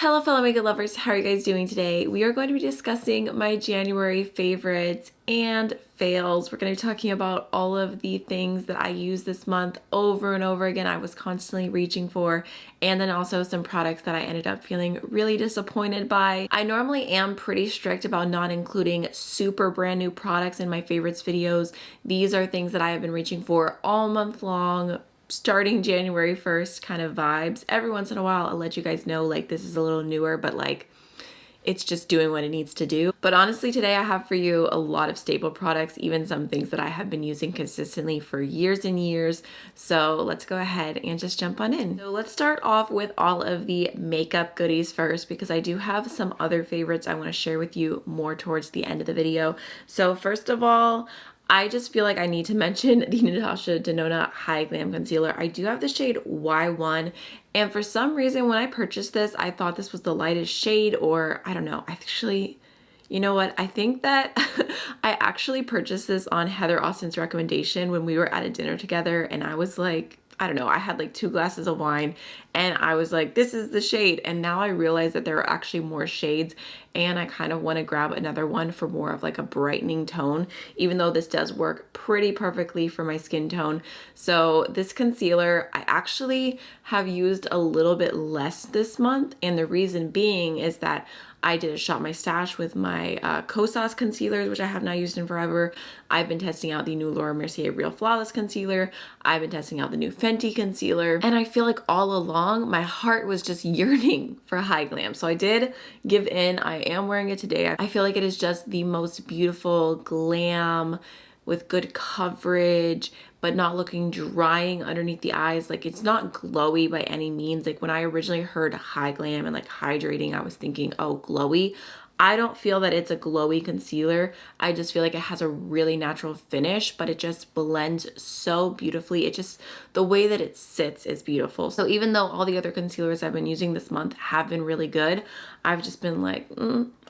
Hello fellow makeup lovers, how are you guys doing today? We are going to be discussing my January favorites and fails. We're going to be talking about all of the things that I used this month over and over again I was constantly reaching for, and then also some products that I ended up feeling really disappointed by. I normally am pretty strict about not including super brand new products in my favorites videos. These are things that I have been reaching for all month long, starting January 1st kind of vibes. Every once in a while I'll let you guys know like this is a little newer, but like it's just doing what it needs to do. But honestly, today I have for you a lot of staple products, even some things that I have been using consistently for years and years. So let's go ahead and just jump on in. So let's start off with all of the makeup goodies first, because I do have some other favorites I want to share with you more towards the end of the video. So first of all, I just feel like I need to mention the Natasha Denona High Glam Concealer. I do have the shade Y1, and for some reason when I purchased this, I thought this was the lightest shade, or I don't know. Actually, you know what? I think that I actually purchased this on Heather Austin's recommendation when we were at a dinner together, and I was like, I don't know, I had like 2 glasses of wine and I was like, this is the shade. And now I realize that there are actually more shades, and I kind of want to grab another one for more of like a brightening tone, even though this does work pretty perfectly for my skin tone. So this concealer, I actually have used a little bit less this month. And the reason being is that I did a Shop My Stash with my Kosas concealers, which I have not used in forever. I've been testing out the new Laura Mercier Real Flawless Concealer. I've been testing out the new Fenty Concealer. And I feel like all along, my heart was just yearning for High Glam. So I did give in. I am wearing it today. I feel like it is just the most beautiful glam with good coverage, but not looking drying underneath the eyes. Like, it's not glowy by any means. Like, when I originally heard High Glam and like hydrating, I was thinking, oh, glowy. I don't feel that it's a glowy concealer. I just feel like it has a really natural finish, but it just blends so beautifully. It just, the way that it sits is beautiful. So even though all the other concealers I've been using this month have been really good, I've just been like,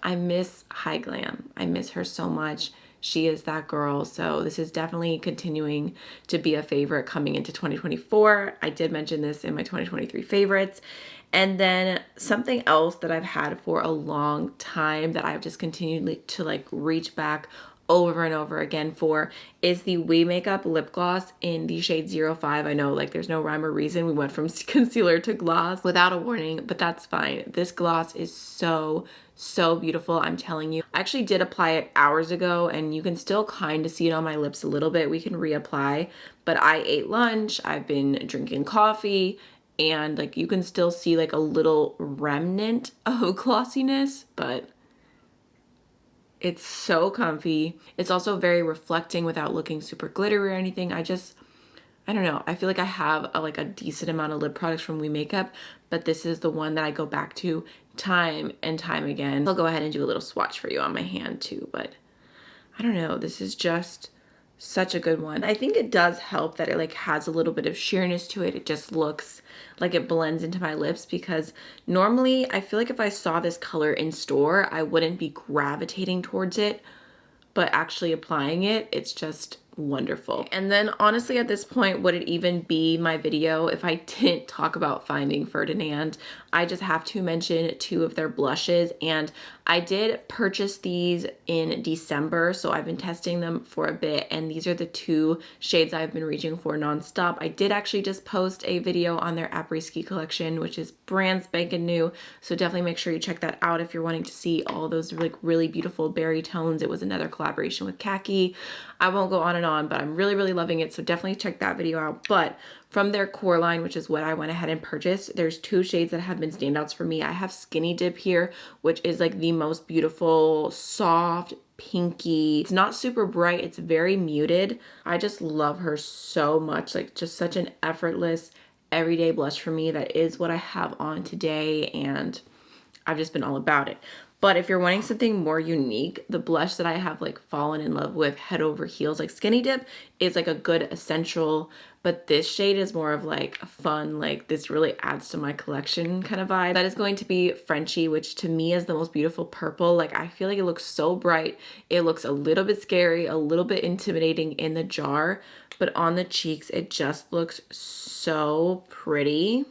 I miss High Glam. I miss her so much. She is that girl. So this is definitely continuing to be a favorite coming into 2024. I did mention this in my 2023 favorites. And then something else that I've had for a long time that I've just continued to like reach back over and over again for is the We Makeup lip gloss in the shade 05. I know like there's no rhyme or reason. We went from concealer to gloss without a warning, but that's fine. This gloss is so beautiful, I'm telling you. I actually did apply it hours ago, and you can still kind of see it on my lips a little bit. We can reapply, but I ate lunch, I've been drinking coffee, and like you can still see like a little remnant of glossiness, but it's so comfy. It's also very reflecting without looking super glittery or anything. I don't know. I feel like I have a decent amount of lip products from We Makeup, but this is the one that I go back to time and time again. I'll go ahead and do a little swatch for you on my hand too, but I don't know. This is just such a good one. I think it does help that it like has a little bit of sheerness to it. It just looks like it blends into my lips, because normally I feel like if I saw this color in store, I wouldn't be gravitating towards it, but actually applying it, it's just wonderful. And then honestly, at this point, would it even be my video if I didn't talk about Finding Ferdinand? I just have to mention 2 of their blushes, and I did purchase these in December, so I've been testing them for a bit, and these are the 2 shades I've been reaching for nonstop. I did actually just post a video on their Après-Ski collection, which is brand spanking new, so definitely make sure you check that out if you're wanting to see all those like really beautiful berry tones. It was another collaboration with Khaki. I won't go on and on, but I'm really loving it, so definitely check that video out. But from their core line, which is what I went ahead and purchased, there's 2 shades that have been standouts for me. I have Skinny Dip here, which is like the most beautiful, soft, pinky. It's not super bright. It's very muted. I just love her so much. Like, just such an effortless, everyday blush for me. That is what I have on today, and I've just been all about it. But if you're wanting something more unique, the blush that I have like fallen in love with head over heels, like Skinny Dip is like a good essential, but this shade is more of like a fun, like this really adds to my collection kind of vibe. That is going to be Frenchie, which to me is the most beautiful purple. Like, I feel like it looks so bright. It looks a little bit scary, a little bit intimidating in the jar, but on the cheeks, it just looks so pretty.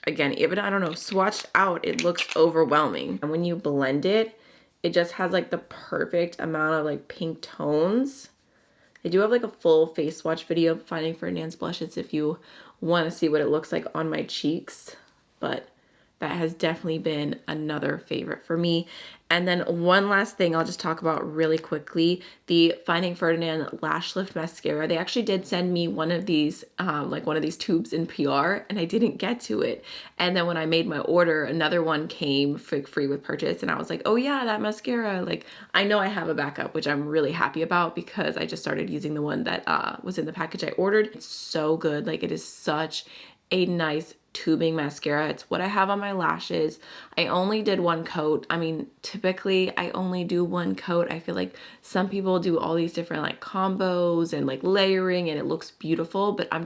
again, even, I don't know, swatched out, it looks overwhelming. And when you blend it, it just has like the perfect amount of like pink tones. I do have like a full face swatch video of Finding Ferdinand's blushes if you want to see what it looks like on my cheeks, but that has definitely been another favorite for me. And then one last thing I'll just talk about really quickly, the Finding Ferdinand Lash Lift Mascara. They actually did send me one of these, like one of these tubes in PR, and I didn't get to it. And then when I made my order, another one came free with purchase, and I was like, oh yeah, that mascara. Like, I know I have a backup, which I'm really happy about because I just started using the one that was in the package I ordered. It's so good. Like, it is such a nice tubing mascara. It's what I have on my lashes. I only did one coat. I mean, typically I only do one coat. I feel like some people do all these different like combos and like layering and it looks beautiful, but I'm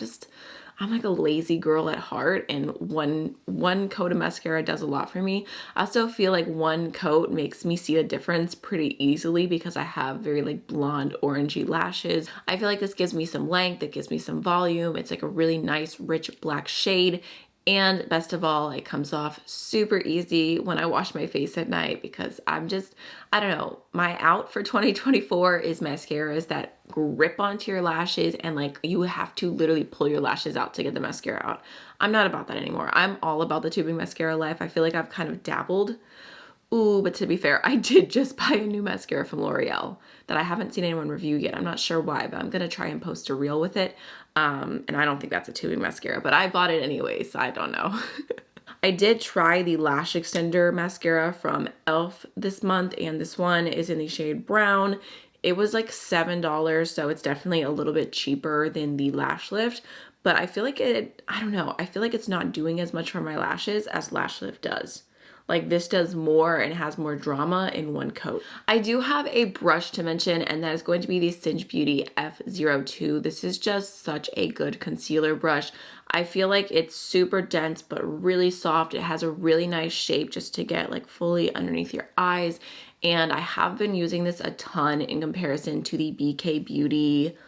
like a lazy girl at heart, and one coat of mascara does a lot for me. I also feel like one coat makes me see a difference pretty easily because I have very like blonde orangey lashes. I feel like this gives me some length, it gives me some volume. It's like a really nice rich black shade. And best of all, it comes off super easy when I wash my face at night because I don't know, my out for 2024 is mascaras that grip onto your lashes and like you have to literally pull your lashes out to get the mascara out. I'm not about that anymore. I'm all about the tubing mascara life. I feel like I've kind of dabbled. Ooh, but to be fair, I did just buy a new mascara from L'Oreal that I haven't seen anyone review yet. I'm not sure why, but I'm going to try and post a reel with it. And I don't think that's a tubing mascara, but I bought it anyway, so I don't know. I did try the lash extender mascara from e.l.f. this month, and this one is in the shade brown. It was like $7, so it's definitely a little bit cheaper than the lash lift, but I feel like I don't know, I feel like it's not doing as much for my lashes as lash lift does. Like this does more and has more drama in one coat. I do have a brush to mention, and that is going to be the Singe Beauty F02. This is just such a good concealer brush. I feel like it's super dense but really soft. It has a really nice shape just to get like fully underneath your eyes. And I have been using this a ton in comparison to the BK Beauty,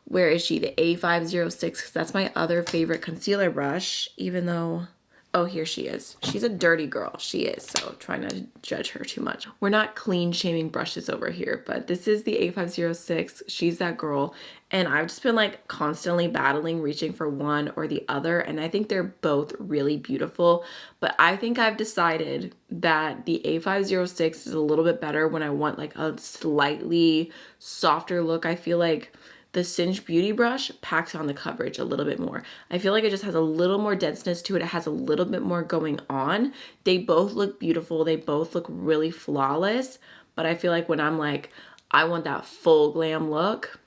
where is she? The A506, because that's my other favorite concealer brush, even though, oh, here she is. She's a dirty girl. She is, so try not to judge her too much. We're not clean shaming brushes over here, but this is the A506. She's that girl. And I've just been like constantly battling, reaching for one or the other. And I think they're both really beautiful. But I think I've decided that the A506 is a little bit better when I want like a slightly softer look. I feel like the Singe Beauty brush packs on the coverage a little bit more. I feel like it just has a little more denseness to it. It has a little bit more going on. They both look beautiful. They both look really flawless. But I feel like when I'm like, I want that full glam look,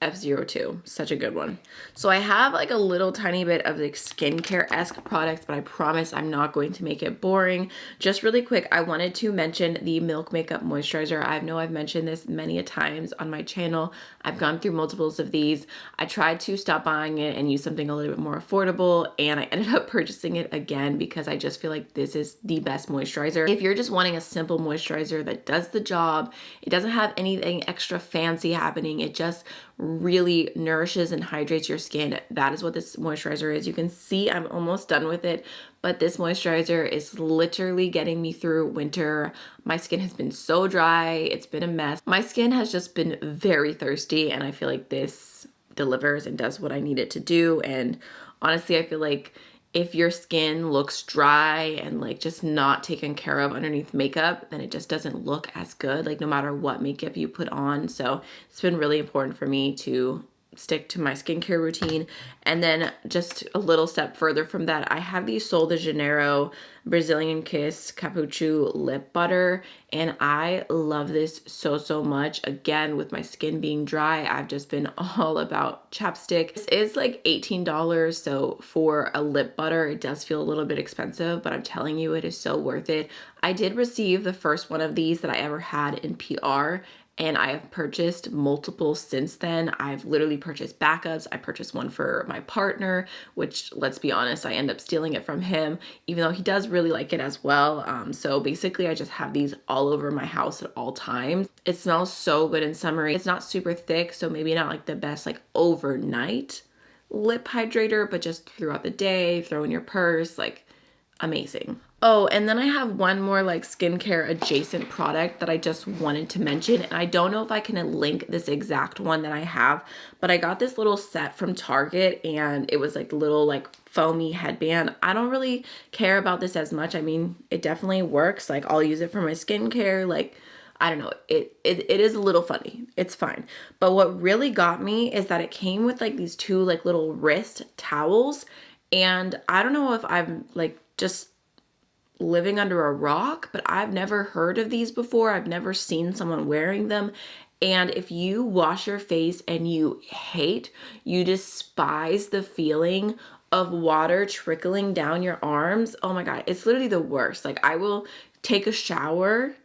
F02, such a good one. So I have like a little tiny bit of like skincare-esque products, but I promise I'm not going to make it boring. Just really quick, I wanted to mention the Milk Makeup Moisturizer. I know I've mentioned this many a times on my channel. I've gone through multiples of these. I tried to stop buying it and use something a little bit more affordable, and I ended up purchasing it again because I just feel like this is the best moisturizer. If you're just wanting a simple moisturizer that does the job, it doesn't have anything extra fancy happening, it just really nourishes and hydrates your skin. That is what this moisturizer is. You can see I'm almost done with it, but this moisturizer is literally getting me through winter. My skin has been so dry. It's been a mess. My skin has just been very thirsty, and I feel like this delivers and does what I need it to do. And honestly, I feel like if your skin looks dry and like just not taken care of underneath makeup, then it just doesn't look as good, like no matter what makeup you put on. So it's been really important for me to stick to my skincare routine. And then just a little step further from that, I have the Sol de Janeiro Brazilian Kiss Capuchu Lip Butter, and I love this so much. Again, with my skin being dry, I've just been all about chapstick. This is like $18, so for a lip butter, it does feel a little bit expensive, but I'm telling you, it is so worth it. I did receive the first one of these that I ever had in PR, and I have purchased multiple since then. I've literally purchased backups. I purchased one for my partner, which, let's be honest, I end up stealing it from him, even though he does really like it as well. So basically I just have these all over my house at all times. It smells so good and summery. It's not super thick, so maybe not like the best like overnight lip hydrator, but just throughout the day, throw in your purse, like amazing. Oh, and then I have one more like skincare adjacent product that I just wanted to mention. And I don't know if I can link this exact one that I have, but I got this little set from Target and it was like little like foamy headband. I don't really care about this as much. I mean, it definitely works. Like I'll use it for my skincare. Like, I don't know. It is a little funny. It's fine. But what really got me is that it came with like these two like little wrist towels. And I don't know if I'm like just living under a rock, but I've never heard of these before. I've never seen someone wearing them. And if you wash your face and you despise the feeling of water trickling down your arms, oh my God, it's literally the worst. Like I will take a shower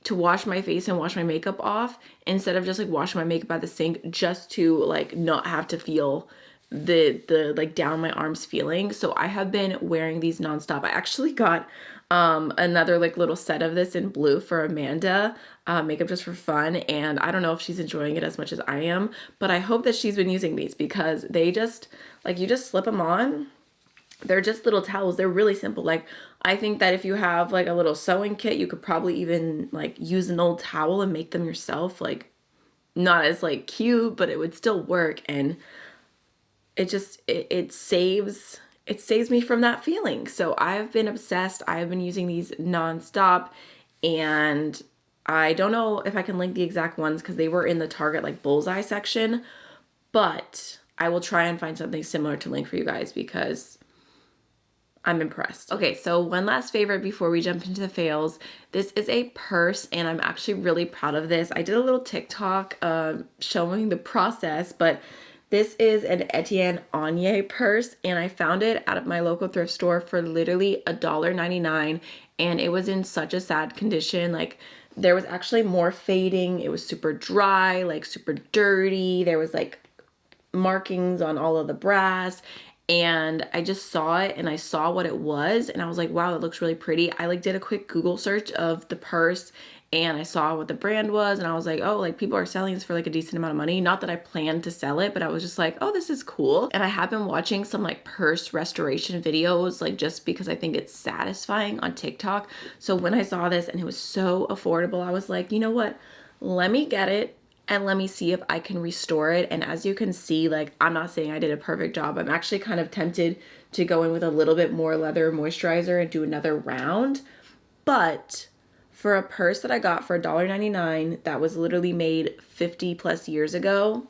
to wash my face and wash my makeup off instead of just like washing my makeup at the sink just to like not have to feel the like down my arms feeling. So I have been wearing these nonstop. I actually got another like little set of this in blue for Amanda, makeup just for fun, and I don't know if she's enjoying it as much as I am, but I hope that she's been using these because they just like, you just slip them on. They're just little towels. They're really simple. Like I think that if you have like a little sewing kit, you could probably even like use an old towel and make them yourself. Like not as like cute, but it would still work. And it just, it saves me from that feeling. So I've been obsessed. I've been using these nonstop, and I don't know if I can link the exact ones because they were in the Target like bullseye section, but I will try and find something similar to link for you guys because I'm impressed. Okay, so one last favorite before we jump into the fails. This is a purse, and I'm actually really proud of this. I did a little TikTok showing the process, but this is an Etienne Anye purse, and I found it at my local thrift store for literally $1.99, and it was in such a sad condition. Like there was actually more fading. It was super dry, like super dirty. There was like markings on all of the brass, and I just saw it and I saw what it was and I was like, wow, it looks really pretty. I like did a quick Google search of the purse and I saw what the brand was and I was like, oh, like people are selling this for like a decent amount of money. Not that I planned to sell it, but I was just like, oh, this is cool. And I have been watching some like purse restoration videos, like just because I think it's satisfying on TikTok. So when I saw this and it was so affordable, I was like, you know what? Let me get it and let me see if I can restore it. And as you can see, like, I'm not saying I did a perfect job. I'm actually kind of tempted to go in with a little bit more leather moisturizer and do another round. But for a purse that I got for $1.99 that was literally made 50 plus years ago,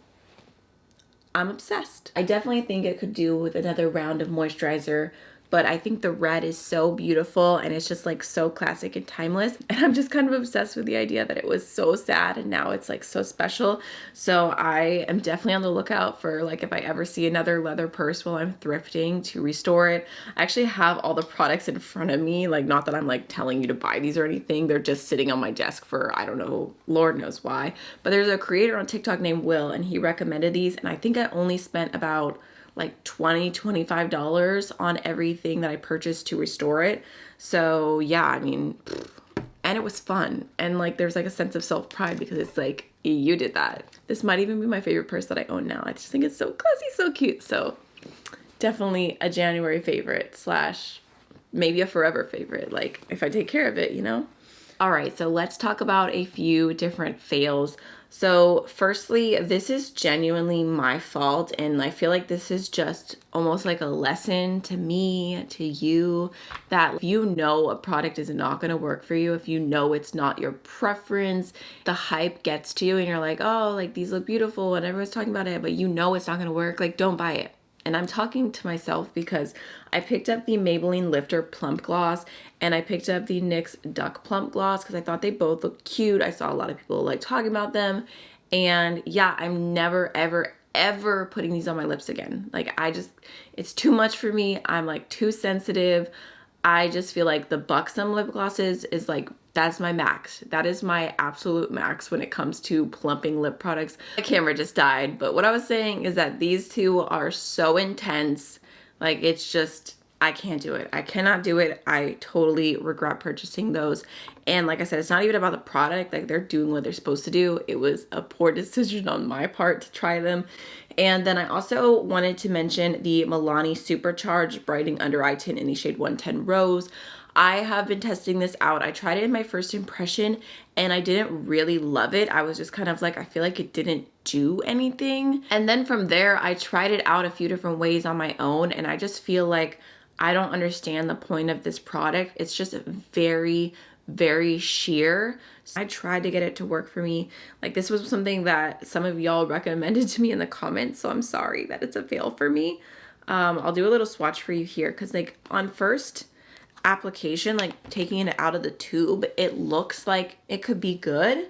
I'm obsessed. I definitely think it could do with another round of moisturizer, but I think the red is so beautiful and it's just like so classic and timeless. And I'm just kind of obsessed with the idea that it was so sad and now it's like so special. So I am definitely on the lookout for like if I ever see another leather purse while I'm thrifting to restore it. I actually have all the products in front of me, like not that I'm like telling you to buy these or anything. They're just sitting on my desk for, I don't know, Lord knows why. But there's a creator on TikTok named Will and he recommended these and I think I only spent about like $25 on everything that I purchased to restore it. So yeah, I mean, and it was fun. And like, there's like a sense of self-pride because it's like, you did that. This might even be my favorite purse that I own now. I just think it's so classy, so cute. So definitely a January favorite slash maybe a forever favorite. Like if I take care of it, you know? All right, so let's talk about a few different fails. So firstly, this is genuinely my fault, and I feel like this is just almost like a lesson to me, to you, that if you know a product is not going to work for you, if you know it's not your preference, the hype gets to you and you're like, oh, like these look beautiful and everyone's talking about it, but you know it's not going to work, like don't buy it. And I'm talking to myself because I picked up the Maybelline Lifter Plump Gloss and I picked up the NYX Duck Plump Gloss because I thought they both looked cute. I saw a lot of people like talking about them. And yeah, I'm never, ever putting these on my lips again. Like it's too much for me. I'm like too sensitive. I just feel like the Buxom lip glosses is like, that's my max. That is my absolute max when it comes to plumping lip products. My camera just died, but what I was saying is that these two are so intense. Like it's just, I can't do it. I cannot do it. I totally regret purchasing those. And like I said, it's not even about the product. Like, they're doing what they're supposed to do. It was a poor decision on my part to try them. And then I also wanted to mention the Milani Supercharged Brightening Under Eye Tint in the shade 110 Rose. I have been testing this out. I tried it in my first impression and I didn't really love it. I was just kind of like, I feel like it didn't do anything. And then from there, I tried it out a few different ways on my own, and I just feel like I don't understand the point of this product. It's just very, very sheer. So I tried to get it to work for me. Like, this was something that some of y'all recommended to me in the comments, so I'm sorry that it's a fail for me. I'll do a little swatch for you here, because like on first application, like taking it out of the tube, it looks like it could be good.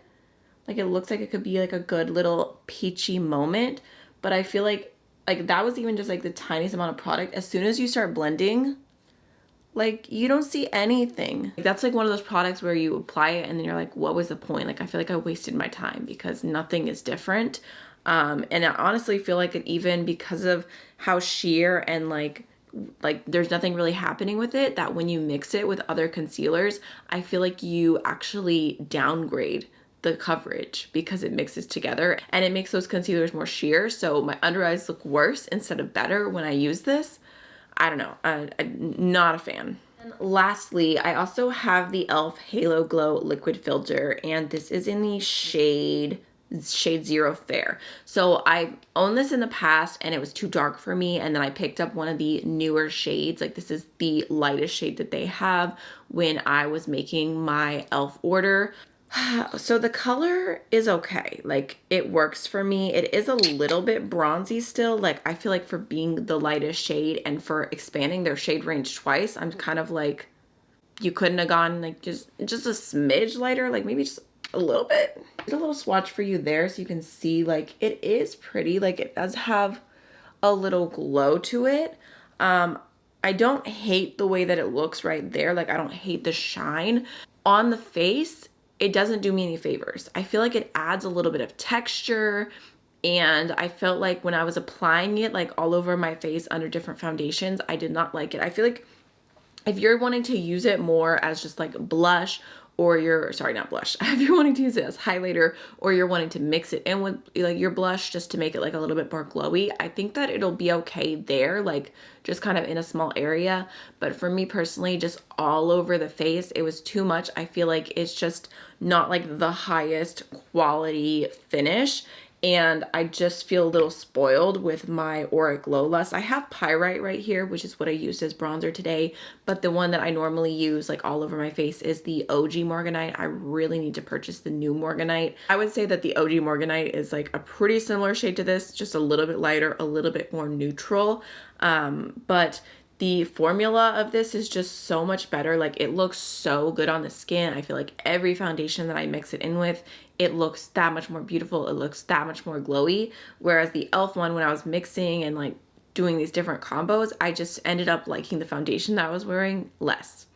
Like, it looks like it could be like a good little peachy moment, but I feel like that was even just like the tiniest amount of product. As soon as you start blending, like, you don't see anything. That's like one of those products where you apply it and then you're like, what was the point? Like, I feel like I wasted my time because nothing is different. And I honestly feel like it, even because of how sheer and like there's nothing really happening with it, that when you mix it with other concealers, I feel like you actually downgrade the coverage because it mixes together and it makes those concealers more sheer. So my under eyes look worse instead of better when I use this. I don't know, I'm not a fan. And lastly, I also have the e.l.f. Halo Glow Liquid Filter, and this is in the shade 0 Fair. So I owned this in the past and it was too dark for me, and then I picked up one of the newer shades. Like, this is the lightest shade that they have when I was making my e.l.f. order. So the color is okay. Like, it works for me. It is a little bit bronzy still. Like, I feel like for being the lightest shade and for expanding their shade range twice, I'm kind of like, you couldn't have gone like just a smidge lighter, like maybe just a little bit. There's a little swatch for you there so you can see, like, it is pretty. Like, it does have a little glow to it. I don't hate the way that it looks right there. Like, I don't hate the shine. On the face, it doesn't do me any favors. I feel like it adds a little bit of texture, and I felt like when I was applying it like all over my face under different foundations, I did not like it. I feel like if you're wanting to use it more as just like blush, or not blush, if you're wanting to use it as highlighter, or you're wanting to mix it in with like your blush just to make it like a little bit more glowy, I think that it'll be okay there, like just kind of in a small area. But for me personally, just all over the face, it was too much. I feel like it's just not like the highest quality finish, and I just feel a little spoiled with my Auric Glow Lust. I have Pyrite right here, which is what I used as bronzer today, but the one that I normally use like all over my face is the OG Morganite. I really need to purchase the new Morganite. I would say that the OG Morganite is like a pretty similar shade to this, just a little bit lighter, a little bit more neutral, but the formula of this is just so much better. Like, it looks so good on the skin. I feel like every foundation that I mix it in with, it looks that much more beautiful. It looks that much more glowy. Whereas the e.l.f. one, when I was mixing and like doing these different combos, I just ended up liking the foundation that I was wearing less.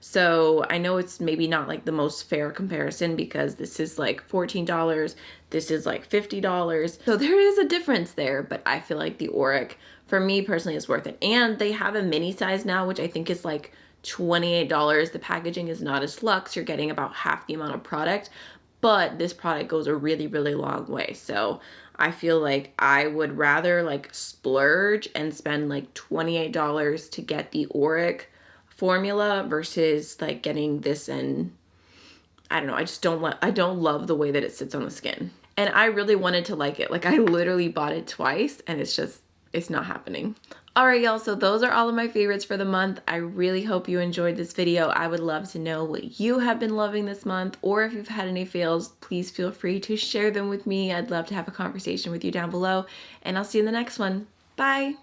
So I know it's maybe not like the most fair comparison because this is like $14, this is like $50. So there is a difference there, but I feel like the Auric, for me personally, is worth it. And they have a mini size now, which I think is like $28. The packaging is not as luxe. You're getting about half the amount of product, but this product goes a really, really long way. So I feel like I would rather like splurge and spend like $28 to get the Auric formula versus like getting this, and I don't know, I don't love the way that it sits on the skin. And I really wanted to like it. Like, I literally bought it twice and it's not happening. All right, y'all, so those are all of my favorites for the month. I really hope you enjoyed this video. I would love to know what you have been loving this month, or if you've had any fails, please feel free to share them with me. I'd love to have a conversation with you down below, and I'll see you in the next one. Bye.